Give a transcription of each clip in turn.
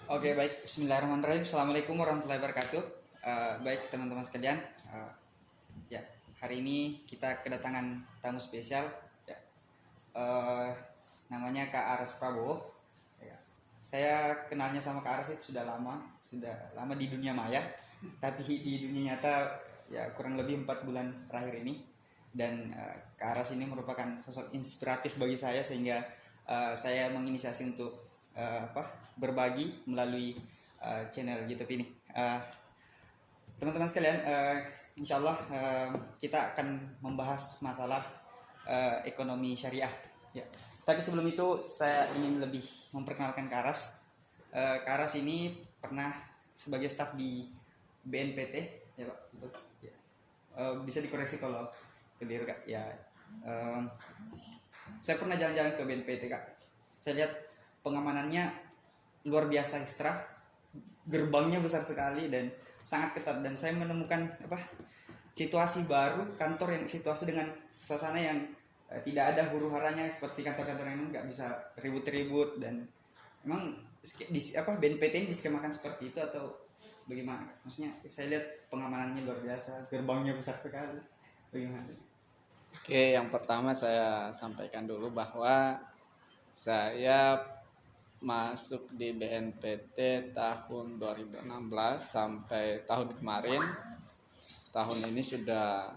Oke, baik. Bismillahirrahmanirrahim. Assalamualaikum warahmatullahi wabarakatuh. Baik teman-teman sekalian, ya hari ini kita kedatangan tamu spesial. Ya, eh, namanya Kak Aras Prabowo. Ya, saya kenalnya sama Kak Aras itu sudah lama di dunia maya, tapi di dunia nyata ya kurang lebih 4 bulan terakhir ini. Dan Kak Aras ini merupakan sosok inspiratif bagi saya sehingga saya menginisiasi untuk berbagi melalui channel YouTube ini. Teman-teman sekalian, insya Allah kita akan membahas masalah ekonomi syariah. Ya. Tapi sebelum itu saya ingin lebih memperkenalkan Kak Aras. Kak Aras ini pernah sebagai staf di BNPT, ya Pak. Ya. Bisa dikoreksi kalau keliru Kak. Ya, saya pernah jalan-jalan ke BNPT Kak. Saya lihat pengamanannya luar biasa ekstra, gerbangnya besar sekali dan sangat ketat, dan saya menemukan situasi baru, kantor yang situasi dengan suasana yang tidak ada huru haranya seperti kantor-kantor yang nggak bisa ribut-ribut. Dan memang BNPT ini diskemakan seperti itu atau bagaimana? Maksudnya saya lihat pengamanannya luar biasa, gerbangnya besar sekali, bagaimana? Oke, yang pertama saya sampaikan dulu bahwa saya masuk di BNPT tahun 2016 sampai tahun kemarin. Tahun ini sudah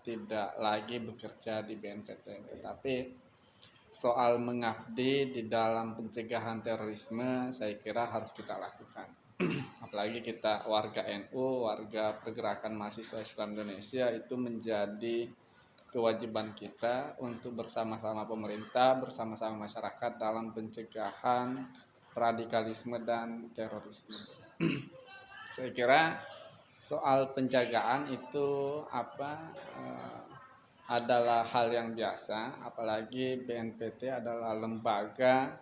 tidak lagi bekerja di BNPT, tetapi soal mengabdi di dalam pencegahan terorisme saya kira harus kita lakukan. Apalagi kita warga NU, warga Pergerakan Mahasiswa Islam Indonesia, itu menjadi kewajiban kita untuk bersama-sama pemerintah, bersama-sama masyarakat dalam pencegahan radikalisme dan terorisme. Saya kira soal penjagaan itu adalah hal yang biasa, apalagi BNPT adalah lembaga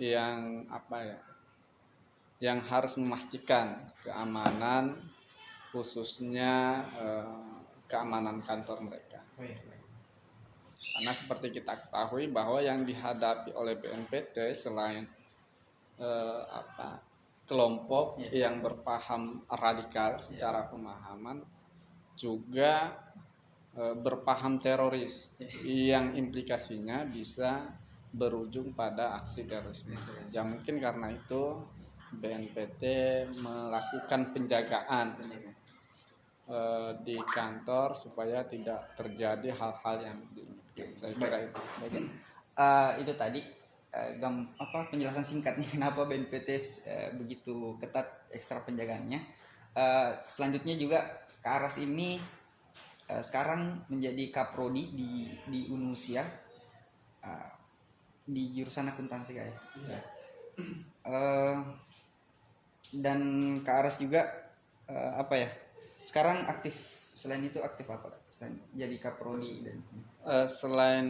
yang yang harus memastikan keamanan, khususnya keamanan kantor mereka. Karena seperti kita ketahui bahwa yang dihadapi oleh BNPT selain kelompok yang berpaham radikal secara pemahaman, juga berpaham teroris yang implikasinya bisa berujung pada aksi terorisme. Ya mungkin karena itu BNPT melakukan penjagaan di kantor supaya tidak terjadi hal-hal yang diinginkan. Saya kira itu. Itu tadi penjelasan singkatnya kenapa BNPT begitu ketat ekstra penjagaannya. Selanjutnya juga Kak Aras ini sekarang menjadi kaprodi di Unusia, di jurusan akuntansi kayak. Dan Kak Aras juga sekarang aktif, selain itu aktif apa selain jadi kaprodi dan selain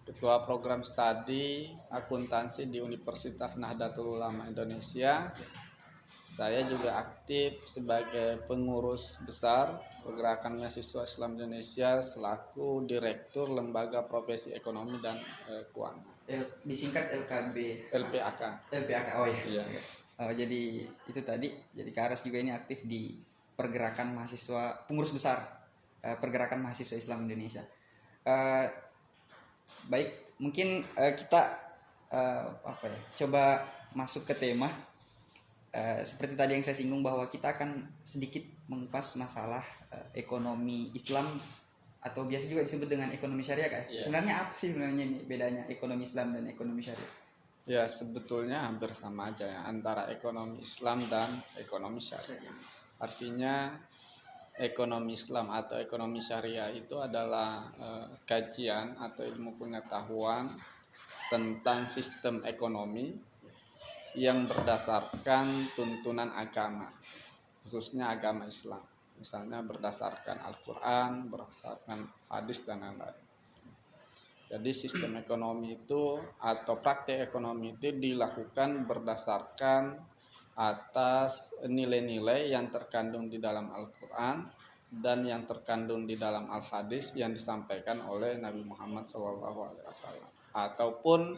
ketua program studi akuntansi di Universitas Nahdlatul Ulama Indonesia, saya juga aktif sebagai pengurus besar Pergerakan Mahasiswa Islam Indonesia selaku Direktur Lembaga Profesi Ekonomi dan Keuangan. Disingkat LPAK. Oh iya. Jadi itu tadi, jadi Kak Aras juga ini aktif di Pergerakan Mahasiswa, pengurus besar Pergerakan Mahasiswa Islam Indonesia. Baik, mungkin kita coba masuk ke tema. Seperti tadi yang saya singgung bahwa kita akan sedikit mengupas masalah ekonomi Islam atau biasa juga disebut dengan ekonomi syariah Kak. Yeah. Sebenarnya apa sih ini bedanya ekonomi Islam dan ekonomi syariah? Ya, sebetulnya hampir sama aja ya antara ekonomi Islam dan ekonomi syariah. Artinya ekonomi Islam atau ekonomi syariah itu adalah kajian atau ilmu pengetahuan tentang sistem ekonomi yang berdasarkan tuntunan agama, khususnya agama Islam. Misalnya berdasarkan Al-Quran, berdasarkan hadis dan lain-lain. Jadi sistem ekonomi itu atau praktek ekonomi itu dilakukan berdasarkan atas nilai-nilai yang terkandung di dalam Al-Quran dan yang terkandung di dalam Al-Hadis yang disampaikan oleh Nabi Muhammad SAW, ataupun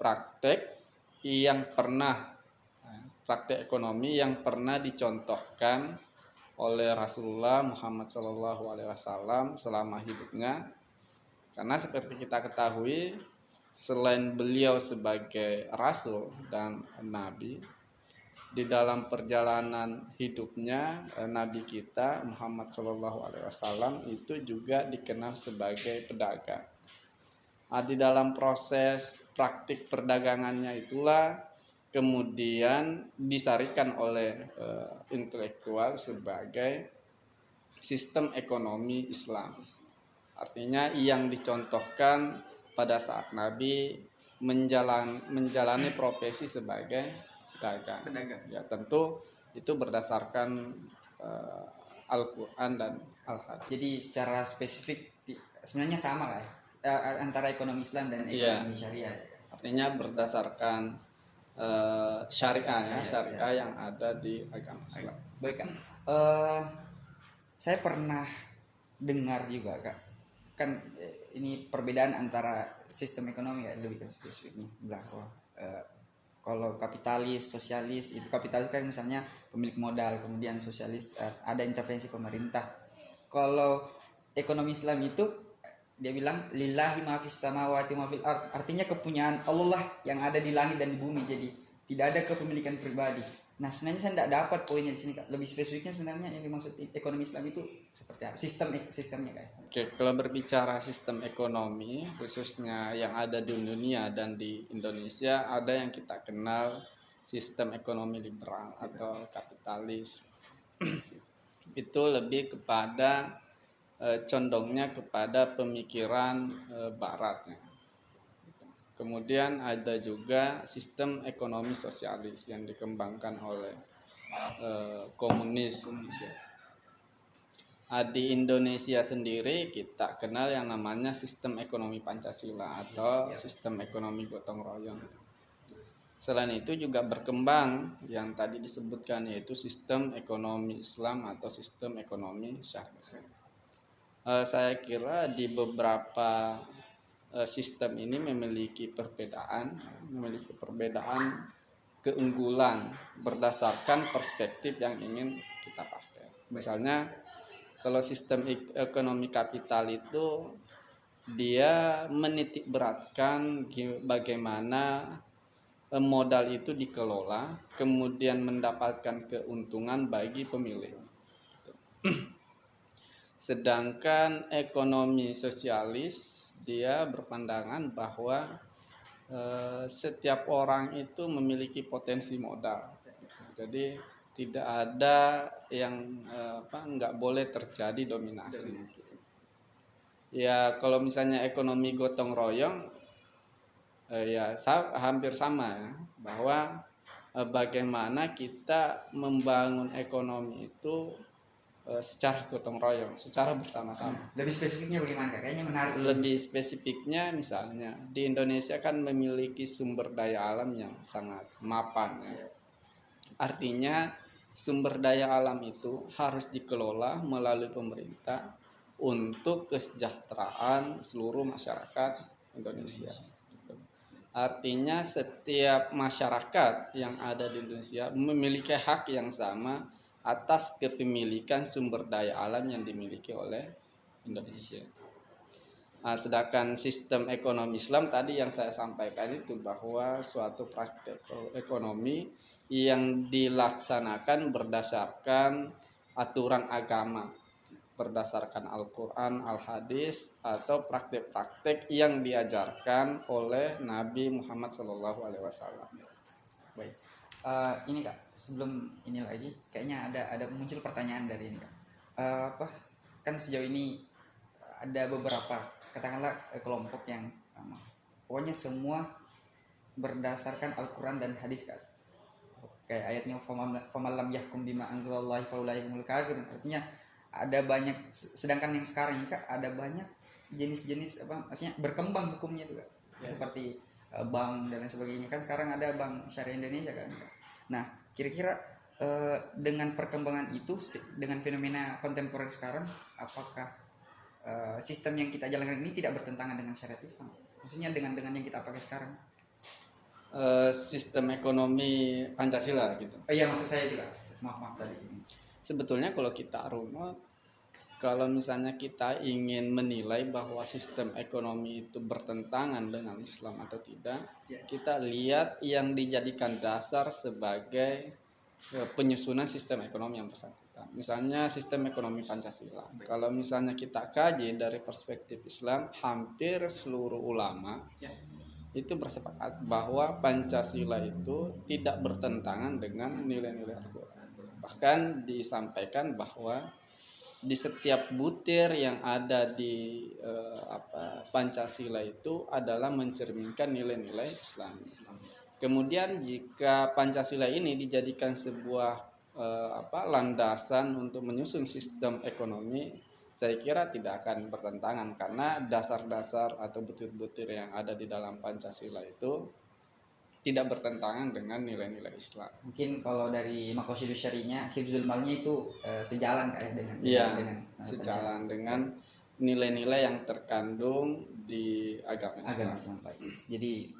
praktek praktek ekonomi yang pernah dicontohkan oleh Rasulullah Muhammad SAW selama hidupnya. Karena seperti kita ketahui, selain beliau sebagai Rasul dan Nabi, di dalam perjalanan hidupnya Nabi kita Muhammad SAW itu juga dikenal sebagai pedagang. Di dalam proses praktik perdagangannya itulah kemudian disarikan oleh intelektual sebagai sistem ekonomi Islam. Artinya yang dicontohkan pada saat Nabi menjalani profesi sebagai pedagang. Ya, tentu itu berdasarkan Al-Quran dan Al-Hadis. Jadi secara spesifik sebenarnya sama lah antara ekonomi Islam dan ekonomi syariah. Artinya berdasarkan syariah yang ada di agama Islam. Baik Kak, saya pernah dengar juga Kak, kan ini perbedaan antara sistem ekonomi ya, lebih ke spesifiknya bahwa kalau kapitalis, sosialis, itu kapitalis kan misalnya pemilik modal, kemudian sosialis ada intervensi pemerintah. Kalau ekonomi Islam itu dia bilang lillahi ma fis samawati ma fil ard, artinya kepunyaan Allah lah yang ada di langit dan di bumi, jadi tidak ada kepemilikan pribadi. Nah sebenarnya saya tidak dapat poinnya di sini Kak, lebih spesifiknya sebenarnya yang dimaksud ekonomi Islam itu seperti apa, sistemnya Kak. Oke, kalau berbicara sistem ekonomi khususnya yang ada di dunia dan di Indonesia, ada yang kita kenal sistem ekonomi liberal atau kapitalis. Itu lebih kepada condongnya kepada pemikiran barat. Kemudian ada juga sistem ekonomi sosialis yang dikembangkan oleh komunis. Di Indonesia sendiri kita kenal yang namanya sistem ekonomi Pancasila atau sistem ekonomi gotong royong. Selain itu juga berkembang yang tadi disebutkan, yaitu sistem ekonomi Islam atau sistem ekonomi syariah. Saya kira di beberapa sistem ini memiliki perbedaan keunggulan berdasarkan perspektif yang ingin kita pakai. Misalnya kalau sistem ekonomi kapital itu dia menitik beratkan bagaimana modal itu dikelola kemudian mendapatkan keuntungan bagi pemilik. Sedangkan ekonomi sosialis dia berpandangan bahwa setiap orang itu memiliki potensi modal. Jadi tidak ada yang nggak boleh terjadi dominasi. Ya kalau misalnya ekonomi gotong royong hampir sama ya, bahwa bagaimana kita membangun ekonomi itu secara gotong royong, secara bersama-sama. Lebih spesifiknya bagaimana Kak? Kayaknya menarik. Lebih spesifiknya misalnya di Indonesia kan memiliki sumber daya alam yang sangat mapan ya. Artinya sumber daya alam itu harus dikelola melalui pemerintah untuk kesejahteraan seluruh masyarakat Indonesia. Artinya setiap masyarakat yang ada di Indonesia memiliki hak yang sama atas kepemilikan sumber daya alam yang dimiliki oleh Indonesia. Sedangkan sistem ekonomi Islam tadi yang saya sampaikan itu bahwa suatu praktek ekonomi yang dilaksanakan berdasarkan aturan agama, berdasarkan Al-Quran, Al-Hadis, atau praktek-praktek yang diajarkan oleh Nabi Muhammad SAW. Baik. Ini Kak, sebelum ini lagi, kayaknya ada muncul pertanyaan dari ini Kak. Kan sejauh ini ada beberapa, katakanlah kelompok yang pokoknya semua berdasarkan Al-Quran dan hadis Kak. Kayak ayatnya famalam yahkum bima anzalallahi faulaika humul kafirun. Artinya ada banyak, sedangkan yang sekarang ini Kak ada banyak jenis-jenis maksudnya berkembang hukumnya juga. Seperti bank dan lain sebagainya, kan sekarang ada Bank Syariah Indonesia kan. Nah kira-kira dengan perkembangan itu, dengan fenomena kontemporer sekarang, apakah sistem yang kita jalankan ini tidak bertentangan dengan syariat Islam? Maksudnya dengan yang kita pakai sekarang? sistem ekonomi Pancasila gitu. Iya, maksud saya itu Kak. Maaf tadi. Sebetulnya kalau kita runut, kalau misalnya kita ingin menilai bahwa sistem ekonomi itu bertentangan dengan Islam atau tidak, kita lihat yang dijadikan dasar sebagai penyusunan sistem ekonomi yang bersangkutan. Misalnya sistem ekonomi Pancasila. Kalau misalnya kita kaji dari perspektif Islam, hampir seluruh ulama itu bersepakat bahwa Pancasila itu tidak bertentangan dengan nilai-nilai Al-Quran. Bahkan disampaikan bahwa di setiap butir yang ada di Pancasila itu adalah mencerminkan nilai-nilai Islam. Kemudian jika Pancasila ini dijadikan sebuah landasan untuk menyusun sistem ekonomi, saya kira tidak akan bertentangan karena dasar-dasar atau butir-butir yang ada di dalam Pancasila itu tidak bertentangan dengan nilai-nilai Islam. Mungkin kalau dari Maqasidus Syari'nya, hifzul malnya itu sejalan kayak dengan sejalan dengan nilai-nilai yang terkandung di agama Islam. Jadi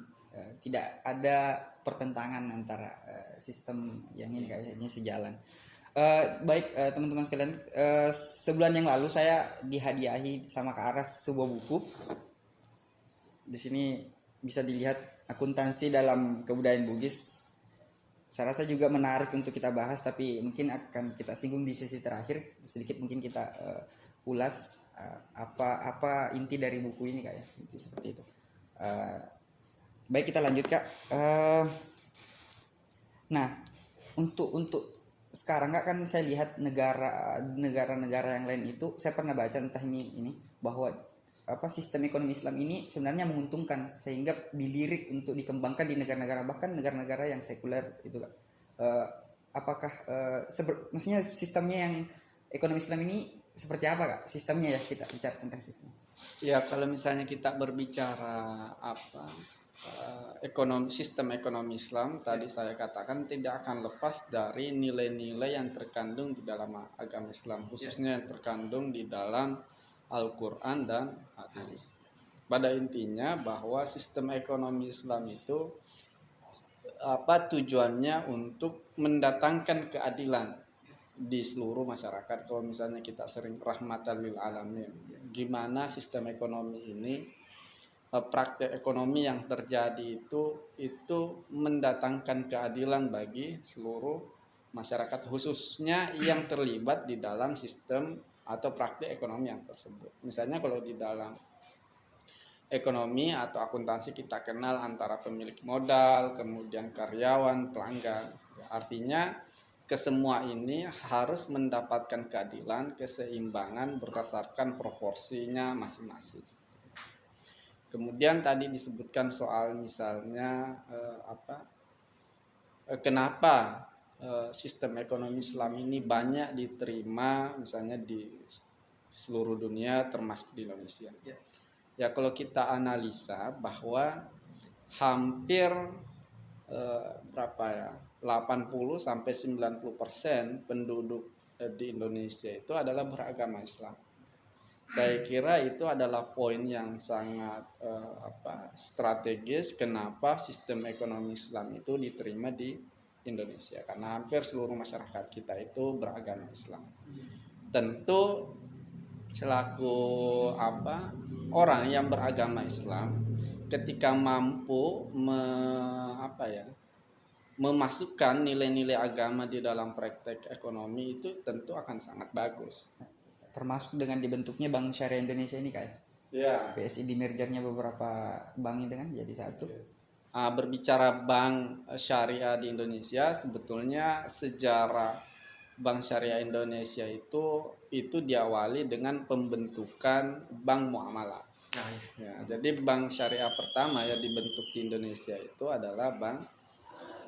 tidak ada pertentangan antara sistem yang ini kayaknya sejalan. Baik teman-teman sekalian, sebulan yang lalu saya dihadiahi sama Kak Aras sebuah buku. Di sini bisa dilihat akuntansi dalam kebudayaan Bugis. Saya rasa juga menarik untuk kita bahas, tapi mungkin akan kita singgung di sesi terakhir. Sedikit mungkin kita ulas apa inti dari buku ini kayak seperti itu. Baik, kita lanjut Kak. Nah, untuk sekarang Kak, kan saya lihat negara-negara yang lain itu, saya pernah baca entah ini bahwa sistem ekonomi Islam ini sebenarnya menguntungkan sehingga dilirik untuk dikembangkan di negara-negara, bahkan negara-negara yang sekuler itu Kak. Apakah maksudnya sistemnya yang ekonomi Islam ini seperti apa Kak? Sistemnya ya, kita bicara tentang sistem. Ya, kalau misalnya kita berbicara sistem ekonomi Islam, tadi saya katakan tidak akan lepas dari nilai-nilai yang terkandung di dalam agama Islam, khususnya yang terkandung di dalam Al-Quran dan hadis. Pada intinya bahwa sistem ekonomi Islam itu tujuannya untuk mendatangkan keadilan di seluruh masyarakat. Kalau misalnya kita sering rahmatan lil alamin, gimana sistem ekonomi ini, praktek ekonomi yang terjadi itu mendatangkan keadilan bagi seluruh masyarakat, khususnya yang terlibat di dalam sistem atau praktik ekonomi yang tersebut. Misalnya kalau di dalam ekonomi atau akuntansi kita kenal antara pemilik modal, kemudian karyawan, pelanggan. Artinya kesemua ini harus mendapatkan keadilan, keseimbangan berdasarkan proporsinya masing-masing. Kemudian tadi disebutkan soal misalnya kenapa sistem ekonomi Islam ini banyak diterima misalnya di seluruh dunia termasuk di Indonesia. Ya, kalau kita analisa bahwa hampir 80 sampai 90% penduduk di Indonesia itu adalah beragama Islam. Saya kira itu adalah poin yang sangat strategis kenapa sistem ekonomi Islam itu diterima di Indonesia, karena hampir seluruh masyarakat kita itu beragama Islam. Tentu selaku orang yang beragama Islam, ketika mampu memasukkan nilai-nilai agama di dalam praktek ekonomi, itu tentu akan sangat bagus. Termasuk dengan dibentuknya Bank Syariah Indonesia ini Kak ya? BSI di mergernya beberapa bank itu kan jadi satu. Berbicara Bank Syariah di Indonesia, sebetulnya sejarah Bank Syariah Indonesia itu diawali dengan pembentukan Bank Muamalah. Jadi Bank Syariah pertama yang dibentuk di Indonesia itu adalah Bank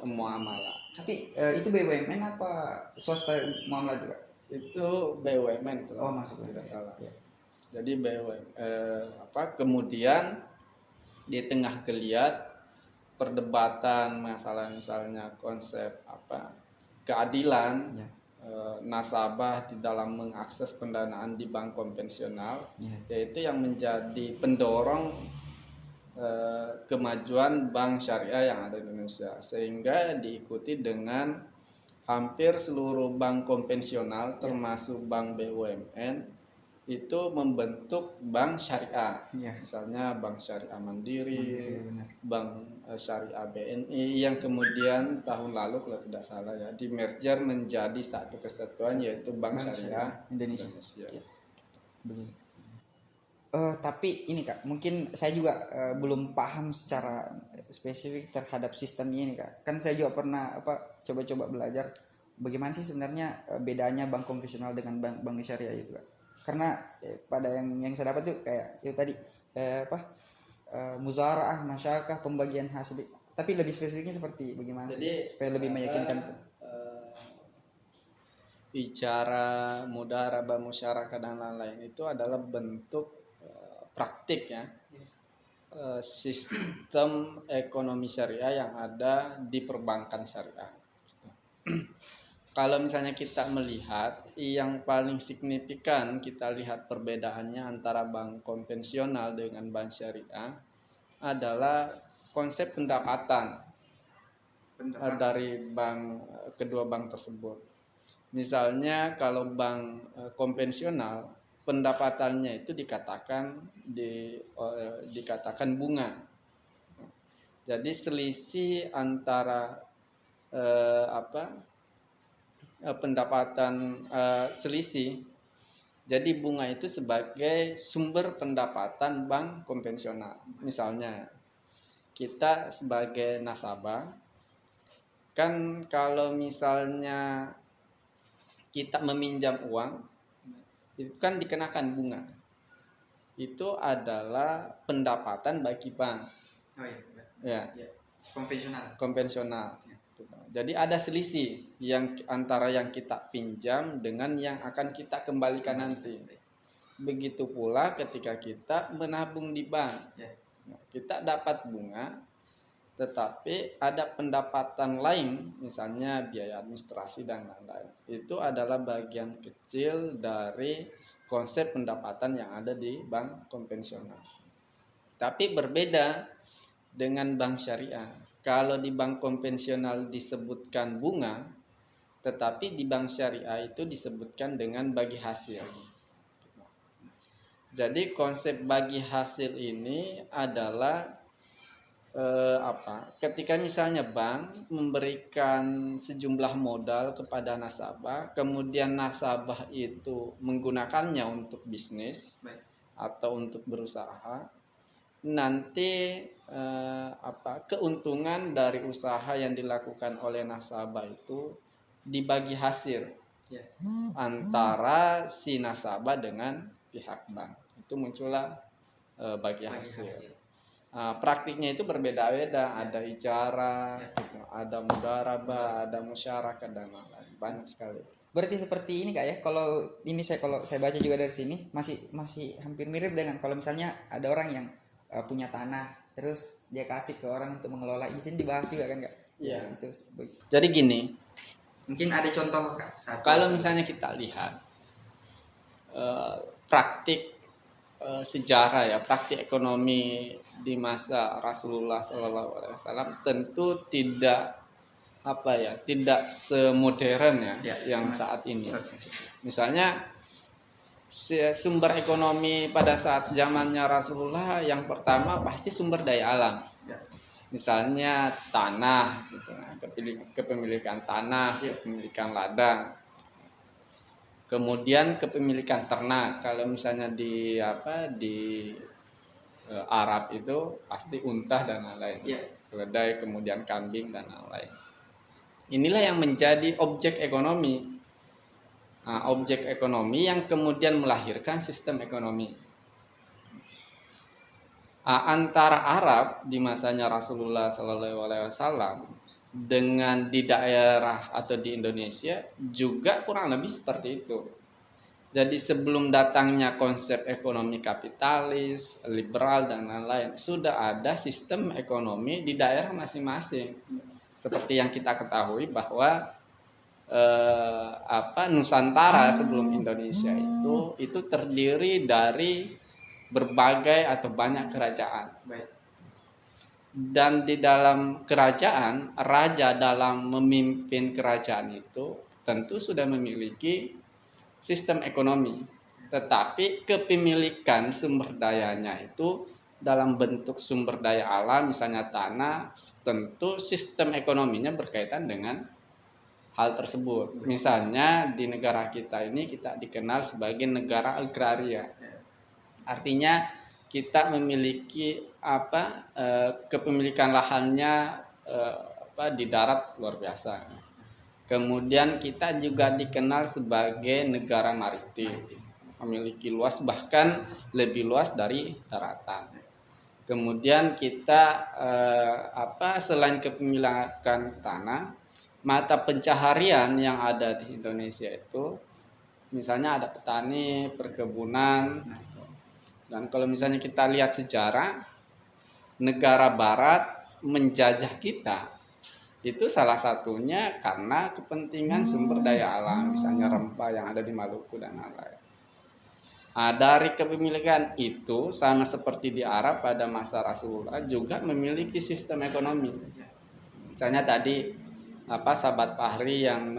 Muamalah. Tapi itu BUMN apa swasta muamalah juga? Itu BUMN kalau tidak salah. Ya. Jadi kemudian di tengah geliat perdebatan masalah misalnya konsep keadilan, nasabah di dalam mengakses pendanaan di bank konvensional, yaitu yang menjadi pendorong kemajuan bank syariah yang ada di Indonesia, sehingga diikuti dengan hampir seluruh bank konvensional termasuk bank BUMN itu membentuk bank syariah. Ya. Misalnya Bank Syariah Mandiri, Benar. Bank Syariah BNI yang kemudian tahun lalu kalau tidak salah ya di merger menjadi satu kesatuan yaitu Bank Syariah Indonesia. Ya. Tapi ini Kak, mungkin saya juga belum paham secara spesifik terhadap sistemnya ini Kak. Kan saya juga pernah coba-coba belajar bagaimana sih sebenarnya bedanya bank konvensional dengan bank syariah itu Kak. Karena pada yang saya dapat tuh kayak itu tadi muzaraah, masyarakat, pembagian hasil. Tapi lebih spesifiknya seperti bagaimana sih supaya lebih meyakinkan tuh. Bicara mudarabah, musyarakah dan lain-lain itu adalah bentuk praktik ya sistem ekonomi syariah yang ada di perbankan syariah. Kalau misalnya kita melihat yang paling signifikan, kita lihat perbedaannya antara bank konvensional dengan bank syariah adalah konsep pendapatan dari kedua bank tersebut. Misalnya kalau bank konvensional pendapatannya itu dikatakan bunga. Jadi selisih antara pendapatan selisih. Jadi bunga itu sebagai sumber pendapatan bank konvensional. Misalnya kita sebagai nasabah kan kalau misalnya kita meminjam uang itu kan dikenakan bunga. Itu adalah pendapatan bagi bank. Oh iya. Ya. Konvensional. Jadi ada selisih yang antara yang kita pinjam dengan yang akan kita kembalikan nanti. Begitu pula ketika kita menabung di bank. Kita dapat bunga, tetapi ada pendapatan lain, misalnya biaya administrasi dan lain-lain. Itu adalah bagian kecil dari konsep pendapatan yang ada di bank konvensional. Tapi berbeda dengan bank syariah. Kalau di bank konvensional disebutkan bunga, tetapi di bank syariah itu disebutkan dengan bagi hasil. Jadi konsep bagi hasil ini adalah ketika misalnya bank memberikan sejumlah modal kepada nasabah, kemudian nasabah itu menggunakannya untuk bisnis atau untuk berusaha, nanti keuntungan dari usaha yang dilakukan oleh nasabah itu dibagi hasil antara si nasabah dengan pihak bank. Itu muncullah bagi hasil. Praktiknya itu berbeda-beda, ada ijarah, ada mudarabah, ada musyarakah dan lain-lain, banyak sekali. Berarti seperti ini Kak ya. Kalau saya baca juga dari sini masih hampir mirip dengan kalau misalnya ada orang yang punya tanah, terus dia kasih ke orang untuk mengelola. Di sini dibahas juga kan Kak? Iya. Itu. Jadi gini. Mungkin ada contoh Kak. Kalau misalnya kita lihat praktik sejarah ya, praktik ekonomi di masa Rasulullah SAW tentu tidak semodern yang saat ini. Misalnya sumber ekonomi pada saat zamannya Rasulullah yang pertama pasti sumber daya alam. Misalnya tanah, kepemilikan tanah, kepemilikan ladang. Kemudian kepemilikan ternak. Kalau misalnya di Arab itu pasti unta dan lain-lain. Keledai, kemudian kambing dan lain-lain. Inilah yang menjadi objek ekonomi. Objek ekonomi yang kemudian melahirkan sistem ekonomi. Antara Arab di masanya Rasulullah SAW dengan di daerah atau di Indonesia juga kurang lebih seperti itu. Jadi sebelum datangnya konsep ekonomi kapitalis, liberal dan lain-lain, sudah ada sistem ekonomi di daerah masing-masing. Seperti yang kita ketahui bahwa Nusantara sebelum Indonesia itu terdiri dari berbagai atau banyak kerajaan. Dan di dalam kerajaan, raja dalam memimpin kerajaan itu tentu sudah memiliki sistem ekonomi. Tetapi kepemilikan sumber dayanya itu dalam bentuk sumber daya alam, misalnya tanah, tentu sistem ekonominya berkaitan dengan hal tersebut. Misalnya di negara kita ini kita dikenal sebagai negara agraria. Artinya kita memiliki kepemilikan lahannya di darat luar biasa. Kemudian kita juga dikenal sebagai negara maritim, memiliki luas bahkan lebih luas dari daratan. Kemudian kita selain kepemilikan tanah, mata pencaharian yang ada di Indonesia itu misalnya ada petani, perkebunan. Dan kalau misalnya kita lihat sejarah, negara barat menjajah kita itu salah satunya karena kepentingan sumber daya alam, misalnya rempah yang ada di Maluku dan lain-lain. Dari kepemilikan itu sama seperti di Arab pada masa Rasulullah juga memiliki sistem ekonomi. Misalnya tadi sahabat Fahri yang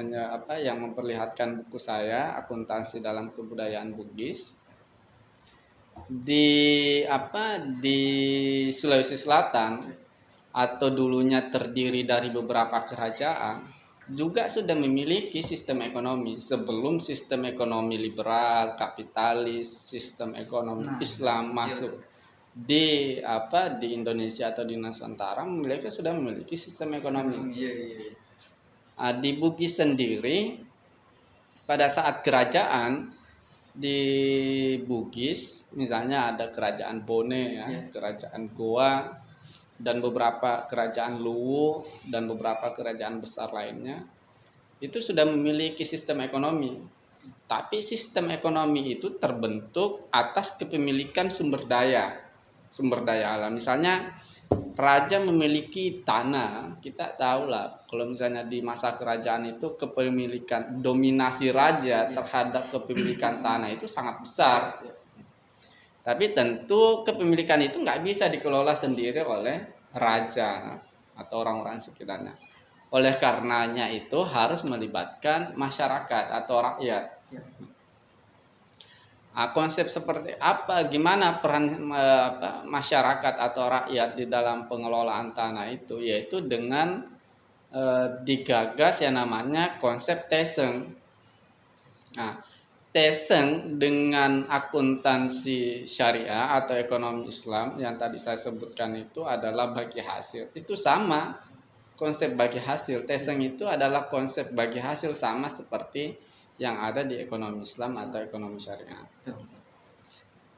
memperlihatkan buku saya Akuntansi dalam Kebudayaan Bugis. Di Sulawesi Selatan atau dulunya terdiri dari beberapa kerajaan juga sudah memiliki sistem ekonomi sebelum sistem ekonomi liberal, kapitalis, sistem ekonomi Islam masuk di Indonesia atau di Nusantara, mereka sudah memiliki sistem ekonomi. Di Bugis sendiri pada saat kerajaan di Bugis misalnya ada kerajaan Bone kerajaan Goa dan beberapa kerajaan Luwu dan beberapa kerajaan besar lainnya itu sudah memiliki sistem ekonomi. Tapi sistem ekonomi itu terbentuk atas kepemilikan sumber daya alam. Misalnya raja memiliki tanah, kita tahu lah kalau misalnya di masa kerajaan itu kepemilikan dominasi raja terhadap kepemilikan tanah itu sangat besar. Tapi tentu kepemilikan itu nggak bisa dikelola sendiri oleh raja atau orang-orang sekitarnya. Oleh karenanya itu harus melibatkan masyarakat atau rakyat. Konsep seperti apa, gimana peran masyarakat atau rakyat di dalam pengelolaan tanah itu, yaitu dengan digagas yang namanya konsep Teseng. Teseng dengan akuntansi syariah atau ekonomi Islam yang tadi saya sebutkan itu adalah bagi hasil. Itu sama konsep bagi hasil. Teseng itu adalah konsep bagi hasil sama seperti yang ada di ekonomi Islam atau ekonomi syariah.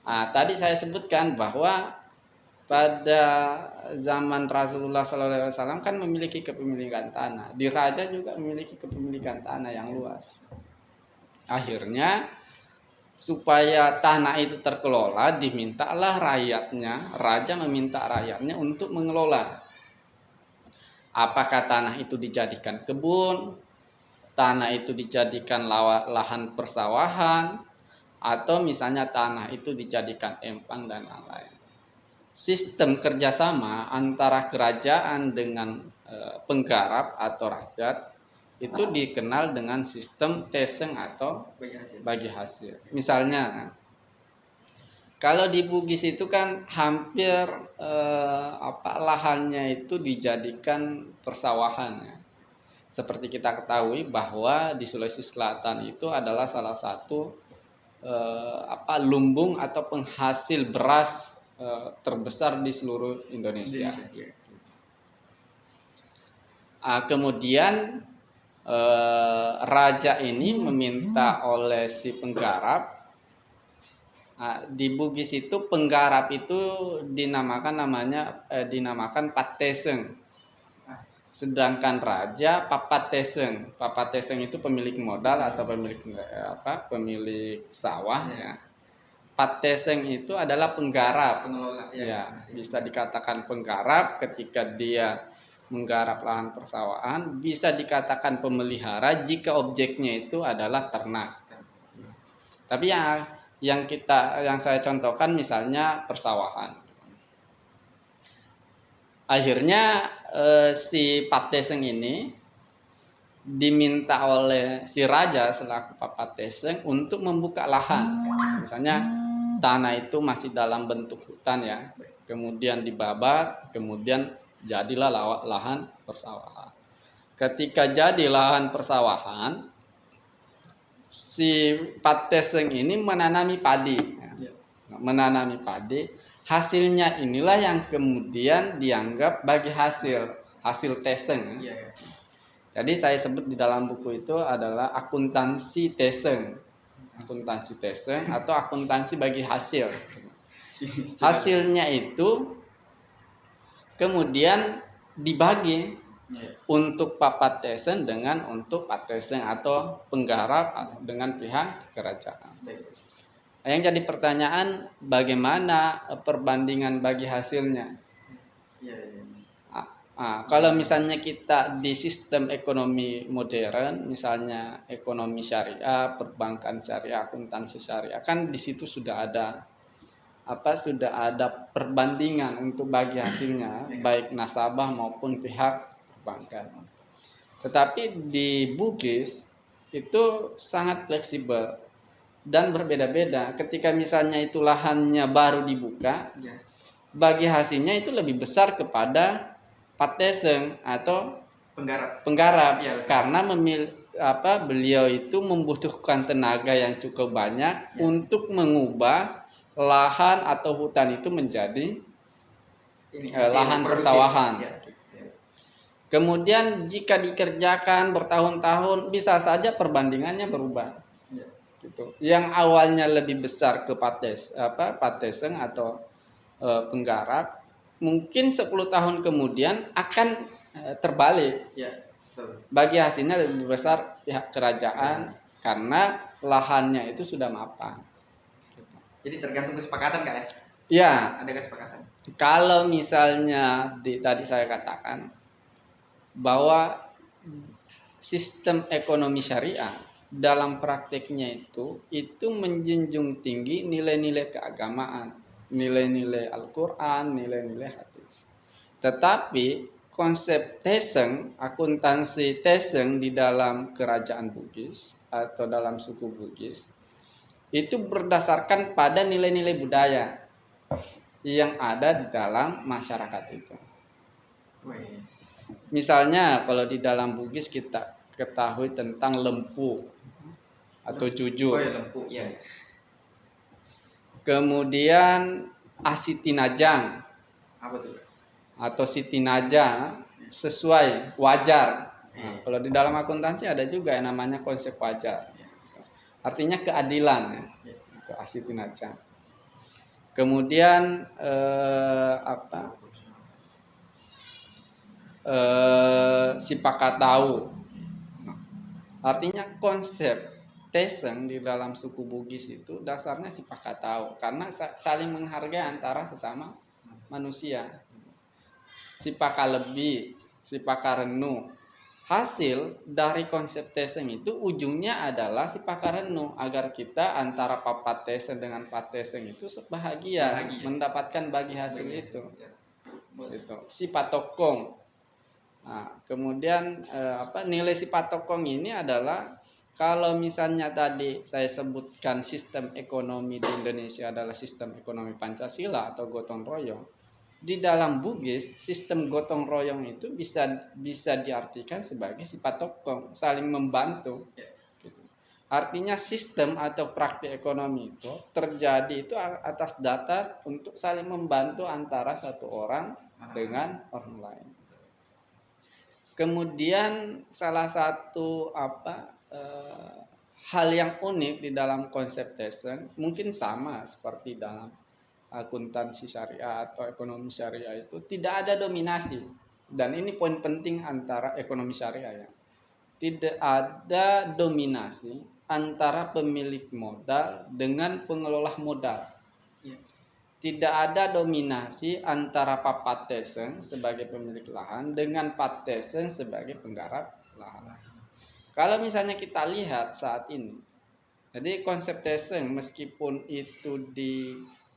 Tadi saya sebutkan bahwa pada zaman Rasulullah SAW kan memiliki kepemilikan tanah. Di raja juga memiliki kepemilikan tanah yang luas. Akhirnya supaya tanah itu terkelola dimintalah rakyatnya, raja meminta rakyatnya untuk mengelola. Apakah tanah itu dijadikan kebun, tanah itu dijadikan lahan persawahan, atau misalnya tanah itu dijadikan empang dan lain-lain. Sistem kerjasama antara kerajaan dengan penggarap atau rakyat itu dikenal dengan sistem Teseng atau bagi hasil. Misalnya, kalau di Bugis itu kan hampir lahannya itu dijadikan persawahan. Seperti kita ketahui bahwa di Sulawesi Selatan itu adalah salah satu lumbung atau penghasil beras terbesar di seluruh Indonesia. Kemudian raja ini meminta oleh si penggarap. Di Bugis itu penggarap itu dinamakan Pateseng. Sedangkan raja Papat Teseng. Papat Teseng itu pemilik modal atau pemilik sawah ya. Pat Teseng itu adalah penggarap. Pengelola Bisa dikatakan penggarap ketika dia menggarap lahan persawahan, bisa dikatakan pemelihara jika objeknya itu adalah ternak. Tapi yang saya contohkan misalnya persawahan. Akhirnya si Pateseng ini diminta oleh si raja selaku Pak Pateseng untuk membuka lahan. Misalnya tanah itu masih dalam bentuk hutan ya, kemudian dibabat, kemudian jadilah lahan persawahan. Ketika jadi lahan persawahan, si Pateseng ini menanami padi, menanami padi. Hasilnya inilah yang kemudian dianggap bagi hasil teseng. Jadi saya sebut di dalam buku itu adalah akuntansi teseng, atau akuntansi bagi hasil. Hasilnya itu kemudian dibagi untuk Pak Pateseng dengan untuk Pateseng atau penggarap dengan pihak kerajaan. Yang jadi pertanyaan, bagaimana perbandingan bagi hasilnya? Kalau misalnya kita di sistem ekonomi modern, misalnya ekonomi syariah, perbankan syariah, akuntansi syariah, kan di situ sudah ada perbandingan untuk bagi hasilnya, baik nasabah maupun pihak perbankan. Tetapi di Bugis itu sangat fleksibel dan berbeda-beda. Ketika misalnya itu lahannya baru dibuka, bagi hasilnya itu lebih besar kepada Pateseng atau penggarap ya, karena beliau itu membutuhkan tenaga yang cukup banyak untuk mengubah lahan atau hutan itu menjadi lahan persawahan. Kemudian jika dikerjakan bertahun-tahun, bisa saja perbandingannya berubah. Gitu. Yang awalnya lebih besar ke Pateseng atau penggarap, mungkin 10 tahun kemudian akan terbalik. Bagi hasilnya lebih besar pihak kerajaan karena lahannya itu sudah mapan. Jadi tergantung kesepakatan Kak ya? Ya. Ada kesepakatan. Kalau misalnya tadi saya katakan bahwa sistem ekonomi syariah dalam prakteknya itu menjunjung tinggi nilai-nilai keagamaan, nilai-nilai Al-Quran, nilai-nilai hadis. Tetapi konsep teseng, akuntansi teseng di dalam kerajaan Bugis atau dalam suku Bugis itu berdasarkan pada nilai-nilai budaya yang ada di dalam masyarakat itu. Misalnya kalau di dalam Bugis kita ketahui tentang lempu atau jujur. Lempu, ya. Kemudian asitinajang. Apa tuh? Atau sitinaja sesuai wajar. Kalau di dalam akuntansi ada juga yang namanya konsep wajar. Artinya keadilan ya. Itu asitinajang. Kemudian sipakatau. Artinya konsep teseng di dalam suku Bugis itu dasarnya sipakatau karena saling menghargai antara sesama manusia. Sipakalebi, sipakarenu. Hasil dari konsep teseng itu ujungnya adalah sipakarenu agar kita antara Pak Teseng dengan Pak Teseng itu bahagia mendapatkan bagi hasil itu. Itu sipatokong. Nah, kemudian nilai sipatokong ini adalah kalau misalnya tadi saya sebutkan sistem ekonomi di Indonesia adalah sistem ekonomi Pancasila atau gotong royong. Di dalam Bugis sistem gotong royong itu bisa diartikan sebagai sipatokong, saling membantu. Artinya sistem atau praktik ekonomi itu terjadi itu atas dasar untuk saling membantu antara satu orang dengan orang lain. Kemudian salah satu hal yang unik di dalam konsep teseng mungkin sama seperti dalam akuntansi syariah atau ekonomi syariah itu tidak ada dominasi, dan ini poin penting antara ekonomi syariah ya. Tidak ada dominasi antara pemilik modal dengan pengelola modal. Tidak ada dominasi antara Pak Pateseng sebagai pemilik lahan dengan Pak Teseng sebagai penggarap lahan. Kalau misalnya kita lihat saat ini, jadi konsep teseng meskipun itu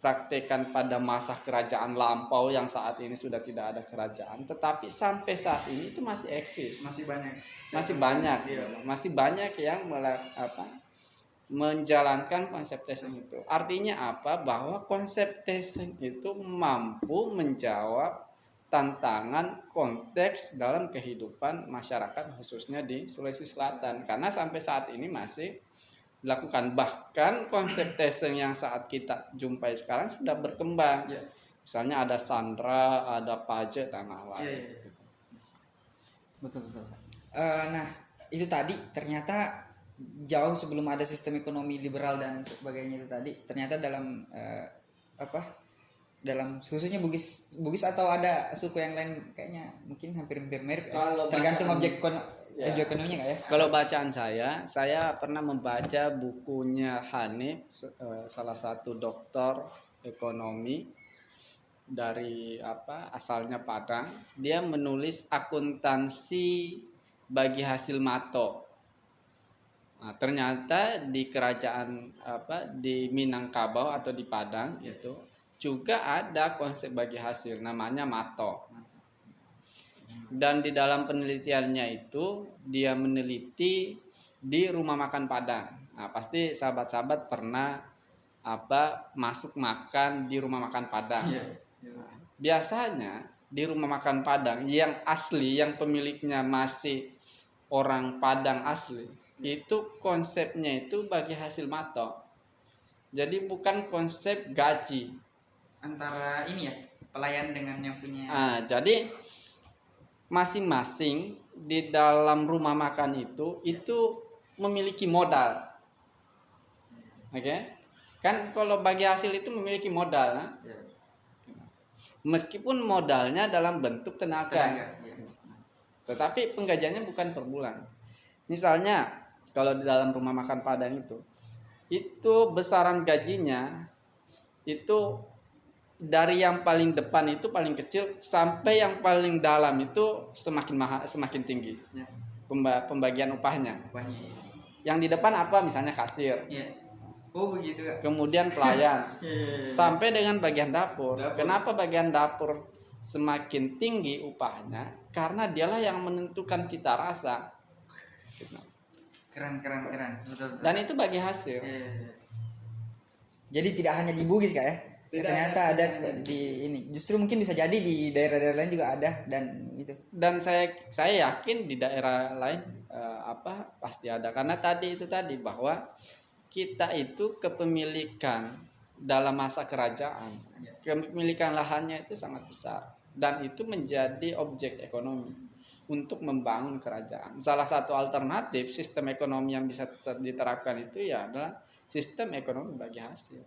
dipraktekkan pada masa kerajaan lampau yang saat ini sudah tidak ada kerajaan, tetapi sampai saat ini itu masih eksis, Masih banyak. Iya. masih banyak yang menjalankan konsep testing itu. Artinya apa? Bahwa konsep testing itu mampu menjawab tantangan konteks dalam kehidupan masyarakat khususnya di Sulawesi Selatan, karena sampai saat ini masih dilakukan. Bahkan konsep testing yang saat kita jumpai sekarang sudah berkembang. Ya. Misalnya ada Sandra, ada Pajak dan lain-lain. Ya. Betul. Nah, itu tadi ternyata jauh sebelum ada sistem ekonomi liberal dan sebagainya itu tadi, ternyata dalam dalam khususnya Bugis atau ada suku yang lain kayaknya mungkin hampir mirip ya. Tergantung objek ekonominya ya. Kalau bacaan saya pernah membaca bukunya Hanif, salah satu doktor ekonomi dari asalnya Padang. Dia menulis akuntansi bagi hasil mato. Nah, ternyata di kerajaan di Minangkabau atau di Padang itu juga ada konsep bagi hasil namanya mato. Dan di dalam penelitiannya itu dia meneliti di rumah makan Padang. Nah, pasti sahabat-sahabat pernah masuk makan di rumah makan Padang. Nah, biasanya di rumah makan Padang yang asli, yang pemiliknya masih orang Padang asli, itu konsepnya itu bagi hasil mato. Jadi bukan konsep gaji antara ini ya, pelayan dengan yang punya. Jadi masing-masing di dalam rumah makan itu memiliki modal. Oke? Kan kalau bagi hasil itu memiliki modal, nah? Meskipun modalnya dalam bentuk tenaga. Tetapi penggajiannya bukan per bulan. Misalnya kalau di dalam rumah makan Padang itu besaran gajinya itu dari yang paling depan itu paling kecil sampai yang paling dalam itu semakin mahal, semakin tinggi. Pembagian upahnya. Yang di depan misalnya kasir. Oh begitu. Kemudian pelayan. Sampai dengan bagian dapur. Kenapa bagian dapur semakin tinggi upahnya? Karena dialah yang menentukan cita rasa. Keren. Betul. Dan itu bagi hasil. Jadi tidak hanya di Bugis Kak ya? Ternyata ada di ini. Justru mungkin bisa jadi di daerah-daerah lain juga ada dan itu. Dan saya yakin di daerah lain pasti ada, karena tadi bahwa kita itu kepemilikan dalam masa kerajaan, kepemilikan lahannya itu sangat besar dan itu menjadi objek ekonomi untuk membangun kerajaan. Salah satu alternatif sistem ekonomi yang bisa diterapkan itu adalah sistem ekonomi bagi hasil.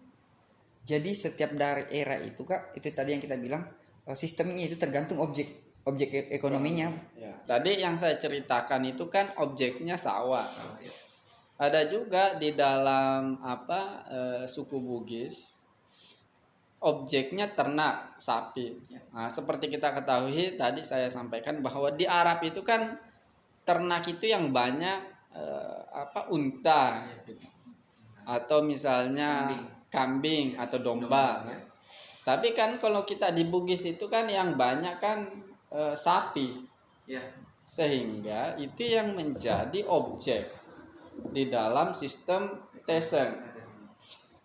Jadi setiap daerah itu Kak, itu tadi yang kita bilang sistemnya itu tergantung objek ekonominya. Ya, tadi yang saya ceritakan itu kan objeknya sawah. Ada juga di dalam suku Bugis objeknya ternak sapi. Nah, seperti kita ketahui tadi saya sampaikan bahwa di Arab itu kan ternak itu yang banyak unta gitu. Atau misalnya kambing atau domba. Tapi kan kalau kita di Bugis itu kan yang banyak kan sapi. Sehingga itu yang menjadi objek di dalam sistem teseng.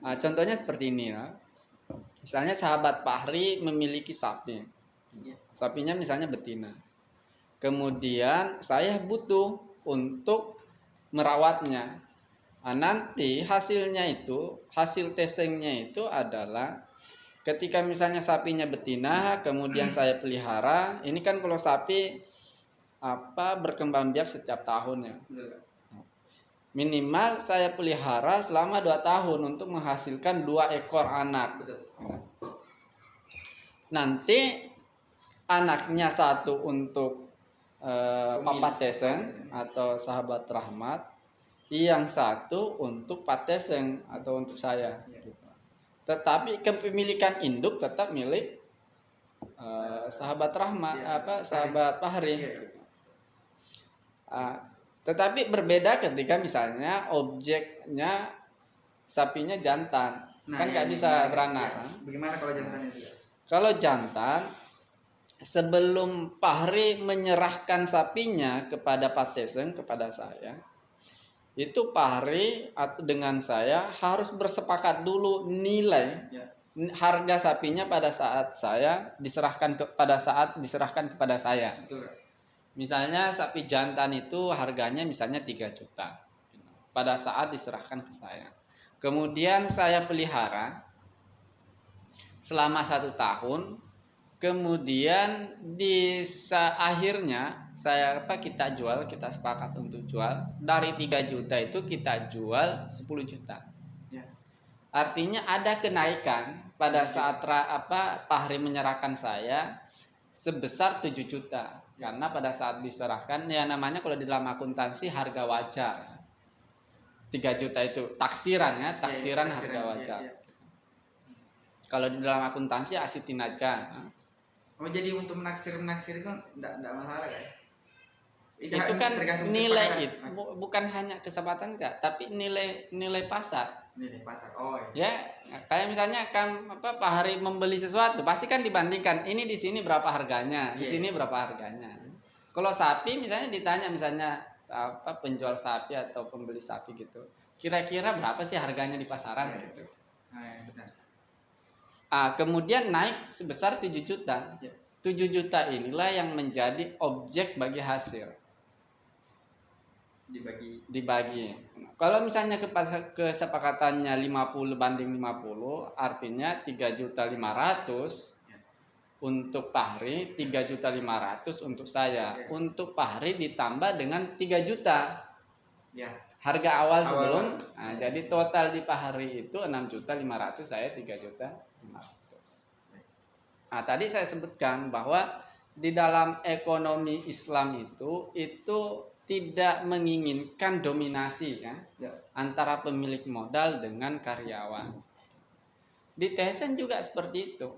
Nah, contohnya seperti ini ya. Misalnya sahabat Fahri memiliki sapi. Sapinya misalnya betina. Kemudian saya butuh untuk merawatnya. Nah, nanti hasil tesengnya itu adalah ketika misalnya sapinya betina, kemudian saya pelihara. Ini kan kalau sapi berkembang biak setiap tahun ya. Minimal saya pelihara selama 2 tahun untuk menghasilkan 2 ekor anak. Nanti anaknya satu untuk Papa Teseng atau sahabat Rahmat, yang satu untuk Pateseng atau untuk saya. Tetapi kepemilikan induk tetap milik sahabat Rahmat, sahabat Fahri. Tetapi berbeda ketika misalnya objeknya sapinya jantan. Nah, kan ya, nggak ini bisa menarik. beranak. Ya. Bagaimana kalau jantan itu? Kalau jantan, sebelum Fahri menyerahkan sapinya kepada Patesen, kepada saya, itu Fahri dengan saya harus bersepakat dulu nilai harga sapinya pada saat saya diserahkan kepada saya. Betul. Misalnya sapi jantan itu harganya misalnya 3 juta pada saat diserahkan ke saya. Kemudian saya pelihara selama 1 tahun. Kemudian akhirnya kita sepakat untuk jual. Dari 3 juta itu kita jual 10 juta. Ya. Artinya ada kenaikan pada saat Fahri menyerahkan saya sebesar 7 juta. Karena pada saat diserahkan, ya namanya kalau di dalam akuntansi harga wajar. 3 juta itu taksiran harga wajar. Ya. Kalau di dalam akuntansi asitin aja. Oh, jadi untuk menaksir itu enggak masalah kan? Itu kan nilai itu bukan hanya kesempatan enggak, tapi nilai pasar. Nilai pasar. Oh iya. Ya, kayak misalnya Pak Hari membeli sesuatu, pasti kan dibandingkan ini di sini berapa harganya, di sini berapa harganya. Kalau sapi misalnya ditanya penjual sapi atau pembeli sapi gitu. Kira-kira berapa sih harganya di pasaran gitu. Kemudian naik sebesar 7 juta. 7 juta inilah yang menjadi objek bagi hasil. Dibagi. Kalau misalnya kesepakatannya 50 banding 50, artinya 3.500.000 untuk Fahri, 3.500.000 untuk saya. Untuk Fahri ditambah dengan 3 juta. Harga awal sebelum. Jadi total di Fahri itu 6.500.000, saya 3.500.000. Tadi saya sebutkan bahwa di dalam ekonomi Islam itu tidak menginginkan dominasi antara pemilik modal dengan karyawan. Di TSN juga seperti itu.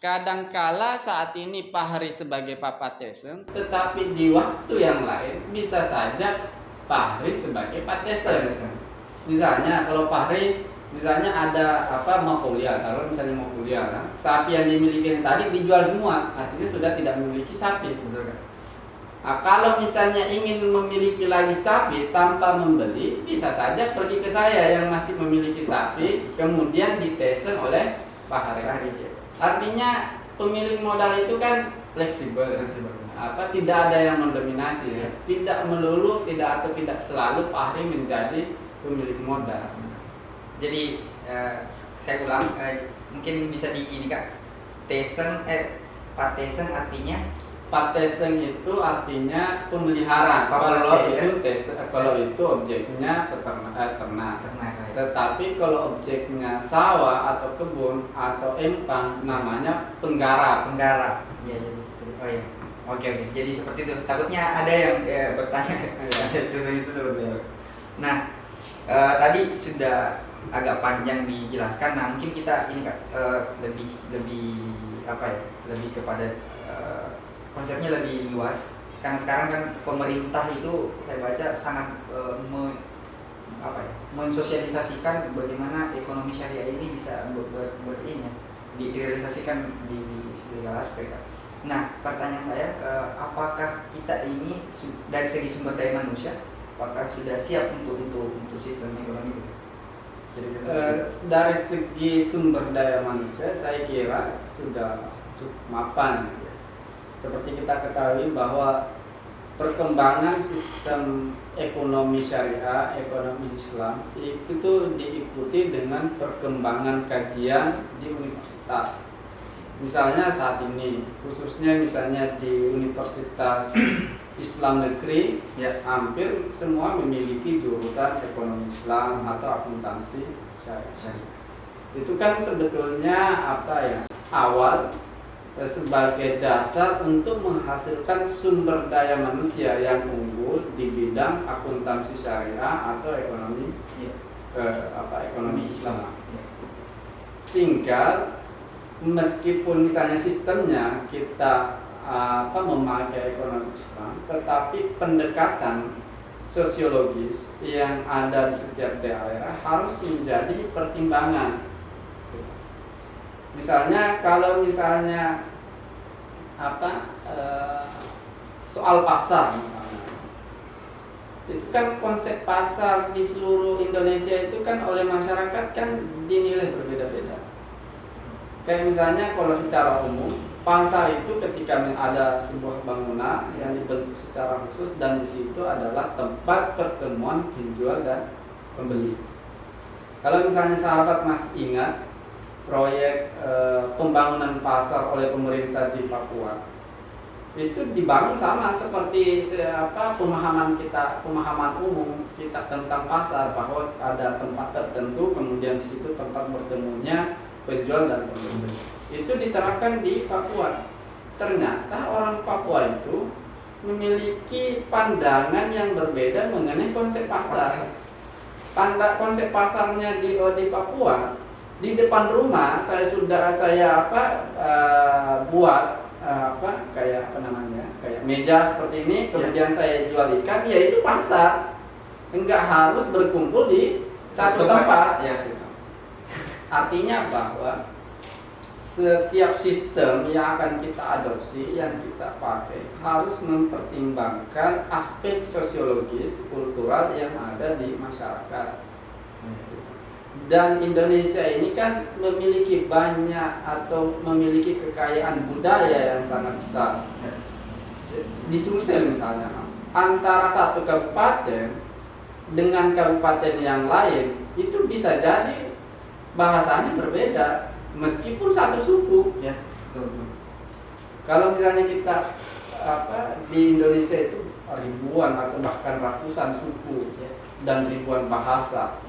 Kadangkala saat ini Fahri sebagai Papa TSN, tetapi di waktu yang lain bisa saja Fahri sebagai Pak TSN. Misalnya kalau Fahri ada mau kuliah, kalau misalnya mau kuliah, sapi yang dimiliki tadi dijual semua, artinya sudah tidak memiliki sapi. Betul kan? Kalau misalnya ingin memiliki lagi sapi tanpa membeli, bisa saja pergi ke saya yang masih memiliki sapi, kemudian ditesen oleh Pak Hari. Artinya pemilik modal itu kan fleksibel. Tidak ada yang mendominasi, tidak melulu, tidak selalu Pak Hari menjadi pemilik modal. Jadi saya ulang, mungkin bisa Kak. Patesen artinya? Patesen itu artinya pemelihara. Kalau itu objeknya ternak. Tetapi kalau objeknya sawah atau kebun atau empang, namanya penggarap. Ya, oh ya. Oke. Jadi seperti itu. Takutnya ada yang bertanya. Itu. Nah, tadi sudah agak panjang dijelaskan. Nah, mungkin kita ini Kak lebih kepada konsepnya lebih luas, karena sekarang kan pemerintah itu saya baca sangat mensosialisasikan bagaimana ekonomi syariah ini bisa direalisasikan di segala aspek. Nah, pertanyaan saya, apakah kita ini dari segi sumber daya manusia apakah sudah siap untuk sistem ekonomi itu? Dari segi sumber daya manusia saya kira sudah cukup mapan. Seperti kita ketahui bahwa perkembangan sistem ekonomi syariah, ekonomi Islam itu diikuti dengan perkembangan kajian di universitas. Misalnya saat ini, khususnya misalnya di Universitas Islam Negeri, hampir semua memiliki jurusan ekonomi Islam atau akuntansi syariah. Itu kan sebetulnya awal sebagai dasar untuk menghasilkan sumber daya manusia yang unggul di bidang akuntansi syariah atau ekonomi ekonomi Islam. Tinggal meskipun misalnya sistemnya kita memakai ekonomi Islam, tetapi pendekatan sosiologis yang ada di setiap daerah harus menjadi pertimbangan. Misalnya kalau misalnya soal pasar misalnya, itu kan konsep pasar di seluruh Indonesia itu kan oleh masyarakat kan dinilai berbeda-beda. Kayak misalnya kalau secara umum pasar itu ketika ada sebuah bangunan yang dibentuk secara khusus dan di situ adalah tempat pertemuan penjual dan pembeli. Kalau misalnya sahabat masih ingat proyek pembangunan pasar oleh pemerintah di Papua, itu dibangun sama seperti pemahaman umum kita tentang pasar, bahwa ada tempat tertentu kemudian di situ tempat bertemunya penjual dan pembeli. Itu diterapkan di Papua. Ternyata orang Papua itu memiliki pandangan yang berbeda mengenai konsep pasar. Konsep pasarnya di Papua, di depan rumah saya buat kayak meja seperti ini, kemudian saya jual ikan, ya itu pasar. Enggak harus berkumpul di satu tempat. Ya. Artinya bahwa setiap sistem yang akan kita adopsi, yang kita pakai, harus mempertimbangkan aspek sosiologis, kultural yang ada di masyarakat. Dan Indonesia ini kan memiliki banyak atau memiliki kekayaan budaya yang sangat besar. Di Sulsel misalnya, antara satu kabupaten dengan kabupaten yang lain itu bisa jadi bahasanya berbeda meskipun satu suku. Ya, betul. Kalau misalnya kita di Indonesia itu ribuan atau bahkan ratusan suku dan ribuan bahasa.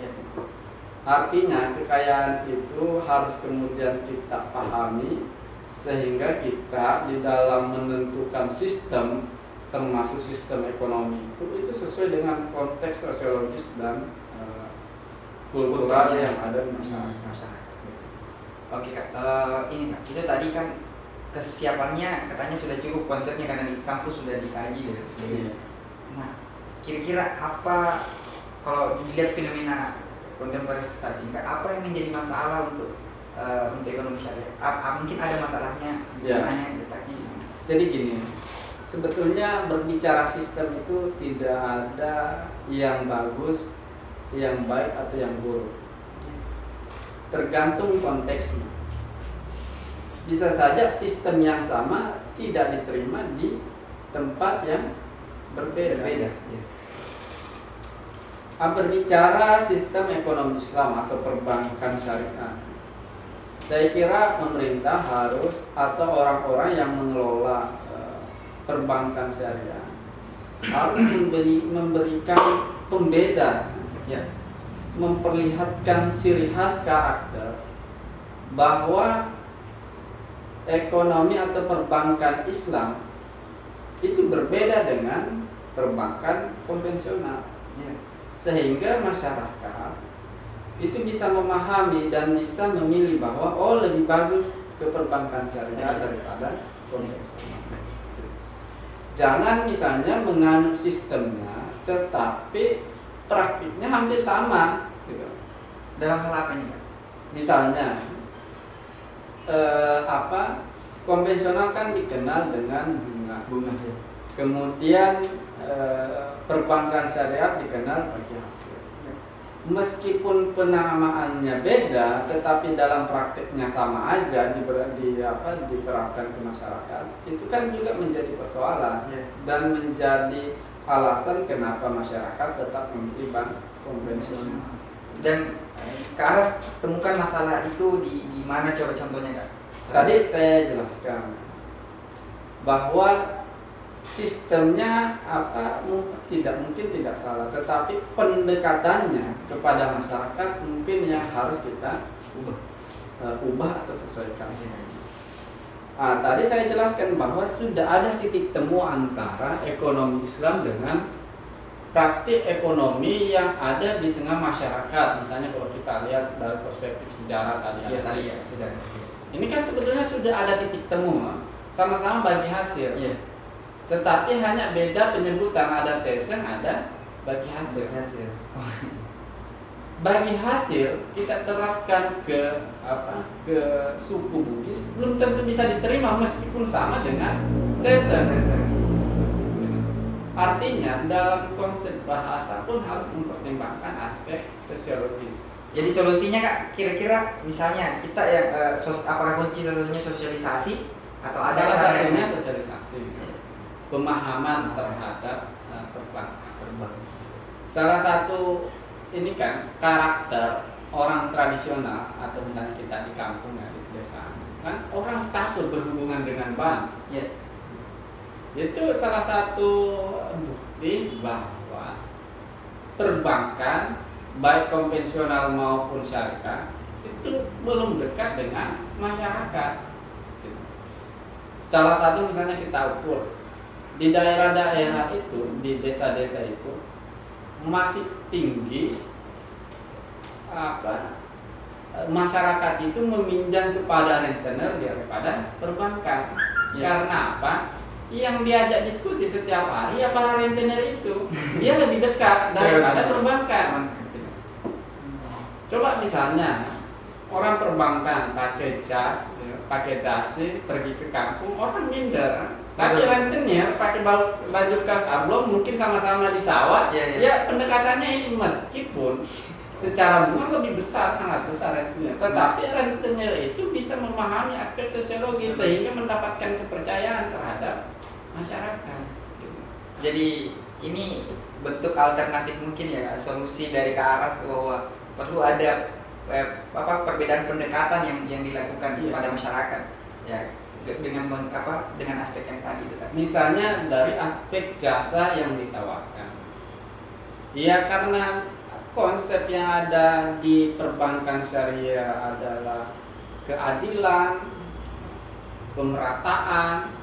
Artinya kekayaan itu harus kemudian kita pahami sehingga kita di dalam menentukan sistem, termasuk sistem ekonomi itu sesuai dengan konteks sosiologis dan kultural yang ada di masyarakat. Oke Kak, ini Kak, itu tadi kan kesiapannya katanya sudah cukup konsepnya karena di kampus sudah dikaji dan sebagainya. Nah, kira-kira apa kalau dilihat fenomena kontemporer saat ini, apa yang menjadi masalah untuk ekonomi syariah? Mungkin ada masalahnya, hanya letaknya. Jadi gini, sebetulnya berbicara sistem itu tidak ada yang bagus, yang baik atau yang buruk. Tergantung konteksnya. Bisa saja sistem yang sama tidak diterima di tempat yang berbeda. Ya. Berbicara sistem ekonomi Islam atau perbankan syariah, saya kira pemerintah harus atau orang-orang yang mengelola perbankan syariah harus memberikan pembeda, memperlihatkan ciri khas karakter bahwa ekonomi atau perbankan Islam itu berbeda dengan perbankan konvensional, sehingga masyarakat itu bisa memahami dan bisa memilih bahwa lebih bagus ke perbankan syariah daripada konvensional. Jangan misalnya menganut sistemnya tetapi praktiknya hampir sama gitu. Dalam hal apa nih Kak? Misalnya konvensional kan dikenal dengan bunga. Kemudian perbankan syariah dikenal bagi hasil. Meskipun penamaannya beda, tetapi dalam praktiknya sama aja diterapkan ke masyarakat. Itu kan juga menjadi persoalan dan menjadi alasan kenapa masyarakat tetap memilih bank konvensional. Dan Kak Aras temukan masalah itu di mana, coba contohnya Kak? Tadi saya jelaskan bahwa sistemnya mungkin tidak salah, tetapi pendekatannya kepada masyarakat mungkin yang harus kita ubah atau sesuaikan. Tadi saya jelaskan bahwa sudah ada titik temu antara ekonomi Islam dengan praktik ekonomi yang ada di tengah masyarakat. Misalnya kalau kita lihat dari perspektif sejarah tadi sudah. Ini kan sebetulnya sudah ada titik temu, sama-sama bagi hasil. Tetapi hanya beda penyebutan, ada teseng, ada bagi hasil. Hasil. Bagi hasil kita terapkan ke suku Bugis belum tentu bisa diterima meskipun sama dengan desa. Artinya dalam konsep bahasa pun harus mempertimbangkan aspek sosiologis. Jadi solusinya Kak, kira-kira misalnya kita yang apakah kunci satunya sosialisasi atau ada Salah cara satunya yang sosialisasi, pemahaman terhadap perbankan. Salah satu ini kan karakter orang tradisional atau misalnya kita di kampung ya di desa kan orang takut berhubungan dengan bank. Ya. Itu salah satu bukti bahwa perbankan baik konvensional maupun syariah itu belum dekat dengan masyarakat. Salah satu misalnya kita ukur di daerah-daerah itu, di desa-desa itu masih tinggi masyarakat itu meminjam kepada rentenir daripada perbankan. Karena apa? Yang diajak diskusi setiap hari ya para rentenir itu dia lebih dekat daripada perbankan. Coba misalnya orang perbankan pakai jas, pakai dasi pergi ke kampung, orang minder. Tapi rentenir pakai baju kaos ablong mungkin sama-sama di sawah, ya pendekatannya ini meskipun secara bunga lebih besar, sangat besar rentenir. Tetapi rentenir itu bisa memahami aspek sosiologis sehingga mendapatkan kepercayaan terhadap masyarakat. Jadi ini bentuk alternatif mungkin ya, solusi dari ke arah bahwa perlu ada perbedaan pendekatan yang dilakukan kepada masyarakat ya dengan aspek yang tadi itu kan. Misalnya dari aspek jasa yang ditawarkan. Ya karena konsep yang ada di perbankan syariah adalah keadilan, pemerataan.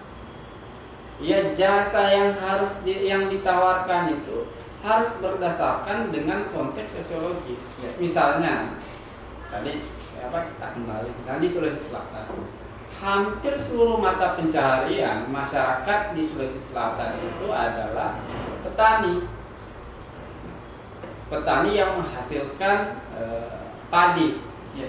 Ya jasa yang yang ditawarkan itu harus berdasarkan dengan konteks sosiologis. Ya, misalnya tadi kita kembali misalnya di Sulawesi Selatan, hampir seluruh mata pencaharian masyarakat di Sulawesi Selatan itu adalah petani yang menghasilkan padi. Ya.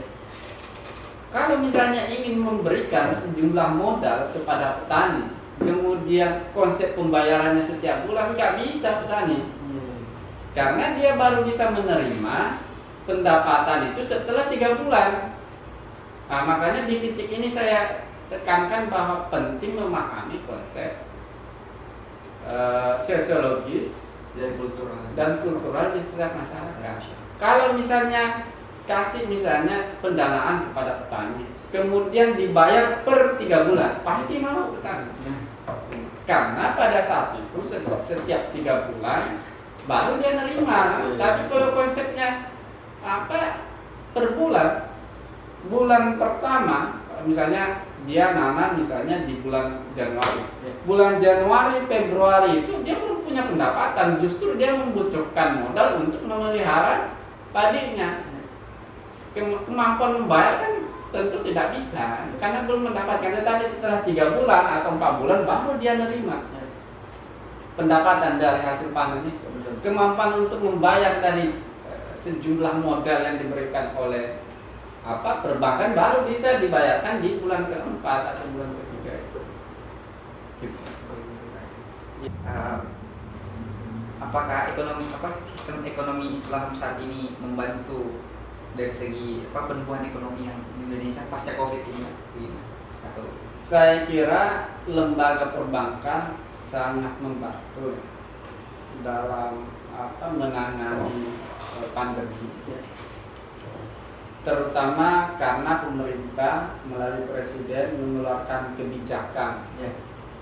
Kalau misalnya ingin memberikan sejumlah modal kepada petani, kemudian konsep pembayarannya setiap bulan nggak bisa petani, karena dia baru bisa menerima pendapatan itu setelah 3 bulan. Nah, makanya di titik ini saya tekankan bahwa penting memahami konsep sosiologis dan kultural di setiap masyarakat. Kalau misalnya kasih pendanaan kepada petani, kemudian dibayar per 3 bulan, pasti mau petani. Karena pada saat itu setiap 3 bulan baru dia nerima. Tapi kalau konsepnya per bulan pertama misalnya dia nanam misalnya di bulan Januari, Februari itu dia belum punya pendapatan, justru dia membutuhkan modal untuk memelihara padinya. Kemampuan membayar kan tentu tidak bisa karena belum mendapatkan, tetapi setelah 3 bulan atau 4 bulan baru dia nerima pendapatan dari hasil panen itu. Kemampuan untuk membayar dari sejumlah modal yang diberikan oleh perbankan baru bisa dibayarkan di bulan keempat atau bulan ketiga itu. Apakah sistem ekonomi Islam saat ini membantu dari segi penurunan ekonomi yang Indonesia pasca Covid ini? Saya kira lembaga perbankan sangat membantu dalam menangani pandemi, terutama karena pemerintah melalui presiden mengeluarkan kebijakan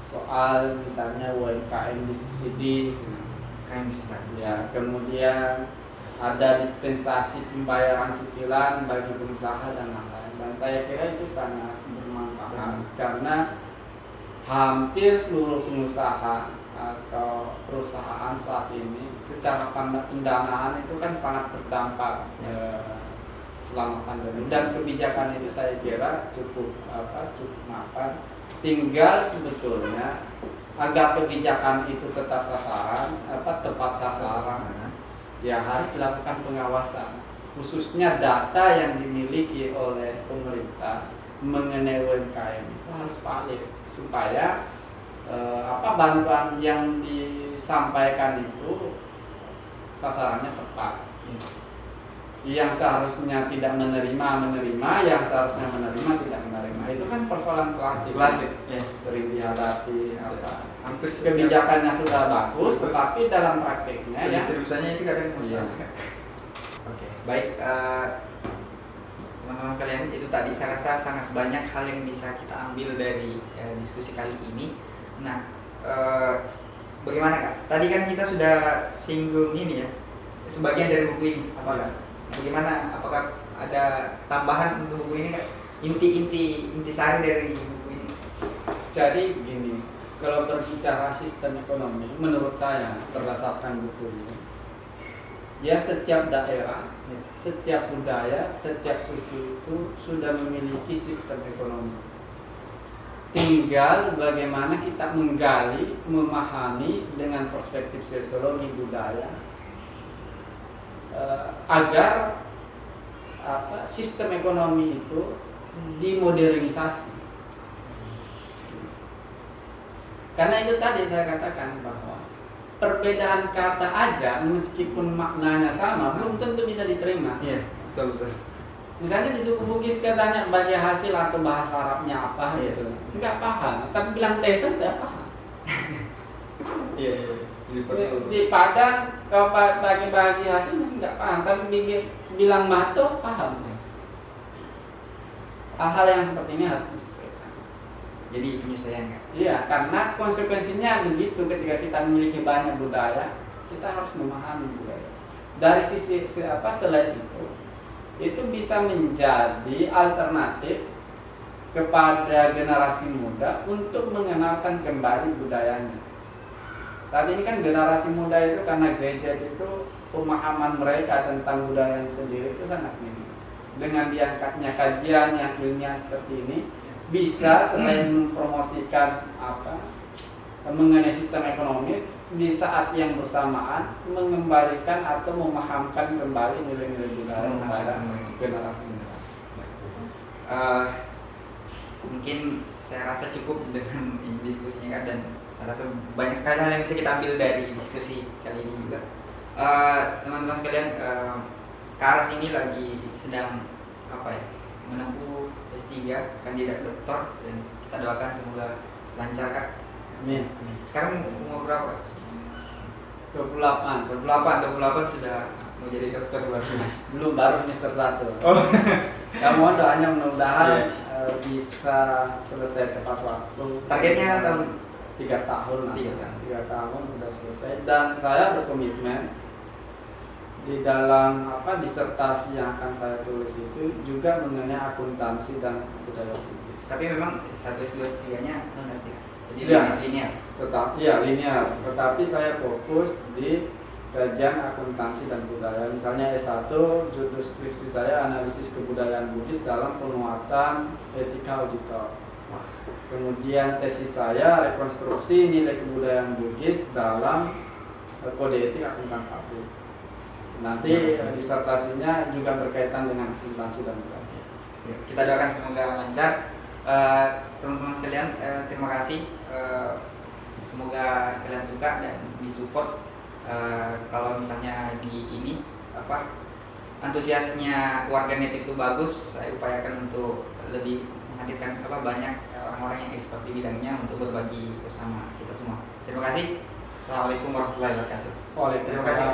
soal misalnya UMKM disubsidi, ya, kemudian ada dispensasi pembayaran cicilan bagi pengusaha dan lain-lain. Dan saya kira itu sangat bermanfaat karena hampir seluruh pengusaha atau perusahaan saat ini secara pendanaan itu kan sangat berdampak selama pandemi, dan kebijakan itu saya kira cukup mapan Tinggal sebetulnya agar kebijakan itu tetap tepat sasaran, ya harus dilakukan pengawasan, khususnya data yang dimiliki oleh pemerintah mengenai UMKM itu harus valid supaya bantuan yang disampaikan itu sasarannya tepat. Yang seharusnya tidak menerima, yang seharusnya menerima tidak menerima. Itu kan persoalan klasik ya. Sering dihadapi Hampir kebijakannya sudah bagus, tetapi dalam prakteknya distribusinya itu kadang masalah. Oke, baik teman-teman kalian, itu tadi saya rasa sangat banyak hal yang bisa kita ambil dari diskusi kali ini. Nah, bagaimana Kak? Tadi kan kita sudah singgung ini ya, sebagian dari buku ini. Bagaimana? Apakah ada tambahan untuk buku ini Kak? Inti sari dari buku ini. Jadi begini, kalau berbicara sistem ekonomi, menurut saya berdasarkan buku ini, ya setiap daerah, setiap budaya, setiap suku itu sudah memiliki sistem ekonomi. Tinggal bagaimana kita menggali, memahami dengan perspektif sosiologi budaya agar sistem ekonomi itu dimodernisasi. Karena itu tadi saya katakan bahwa perbedaan kata aja meskipun maknanya sama belum tentu bisa diterima. Iya, betul. Misalnya di suku Bugis katanya bagi hasil atau bahasa Arabnya apa gitu, nggak paham. Tapi bilang teser nggak paham. Iya. Di Padang kalau bagi hasilnya nggak paham, tapi bilang mato paham. Hal-hal yang seperti ini harus disesuaikan. Jadi penyesuaian Kak? Iya, karena konsekuensinya begitu. Ketika kita memiliki banyak budaya, kita harus memahami budaya. Dari sisi selain itu bisa menjadi alternatif kepada generasi muda untuk mengenalkan kembali budayanya. Saat ini kan generasi muda itu karena gadget itu pemahaman mereka tentang budaya sendiri itu sangat minim. Dengan diangkatnya kajian yang ilmiah seperti ini, bisa selain mempromosikan mengenai sistem ekonomi, di saat yang bersamaan mengembalikan atau memahamkan kembali nilai-nilai budaya kepada generasi muda. Mungkin saya rasa cukup dengan diskusinya Kak, dan saya rasa banyak sekali hal yang bisa kita ambil dari diskusi kali ini juga. Teman-teman sekalian, Kak Aras ini lagi sedang menempuh S3 kandidat doktor, dan kita doakan semoga lancar Kak. Amin. Sekarang umur berapa? 28 sudah mau jadi dokter belum, baru semester 1. Oh. Kamu doanya mudah-mudahan bisa selesai tepat waktu. Targetnya tahun 3 tahun lah. 3 tahun sudah selesai, dan saya berkomitmen di dalam disertasi yang akan saya tulis itu juga mengenai akuntansi dan budaya Bugis. Tapi memang 1, 2, 3-nya akuntansi. Jadi linear. Linear. Tetapi saya fokus di kajian akuntansi dan budaya. Misalnya S1, judul skripsi saya analisis kebudayaan Bugis dalam penguatan etika auditor. Kemudian tesis saya rekonstruksi nilai kebudayaan Bugis dalam kode etik akuntan publik. Nanti disertasinya juga berkaitan dengan akuntansi dan budaya. Kita doakan semoga lancar. Teman-teman sekalian, terima kasih. Semoga kalian suka dan disupport. Kalau misalnya di ini antusiasnya warganet itu bagus, saya upayakan untuk lebih menghadirkan banyak orang-orang yang expert di bidangnya untuk berbagi bersama kita semua. Terima kasih. Assalamualaikum warahmatullahi wabarakatuh. Terima kasih.